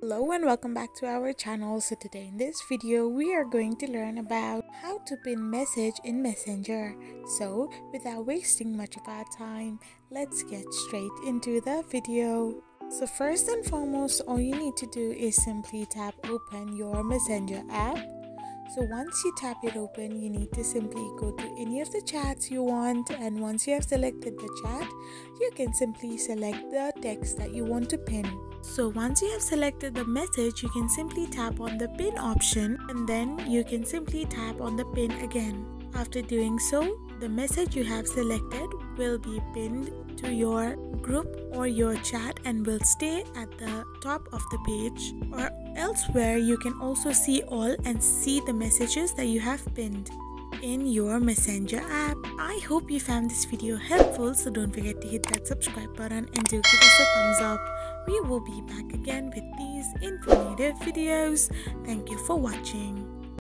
Hello and welcome back to our channel. So today in this video we are going to learn about how to pin message in Messenger. So without wasting much of our time, let's get straight into the video. So first and foremost, all you need to do is simply tap open your Messenger app. So once you tap it open, you need to simply go to any of the chats you want, and once you have selected the chat, you can simply select the text that you want to pin. So once you have selected the message, you can simply tap on the pin option and then you can simply tap on the pin again. After doing so, the message you have selected will be pinned to your group or your chat and will stay at the top of the page, or elsewhere you can also see all and see the messages that you have pinned in your Messenger app. I hope you found this video helpful, so don't forget to hit that subscribe button and do give us a thumbs up. We will be back again with these informative videos. Thank you for watching.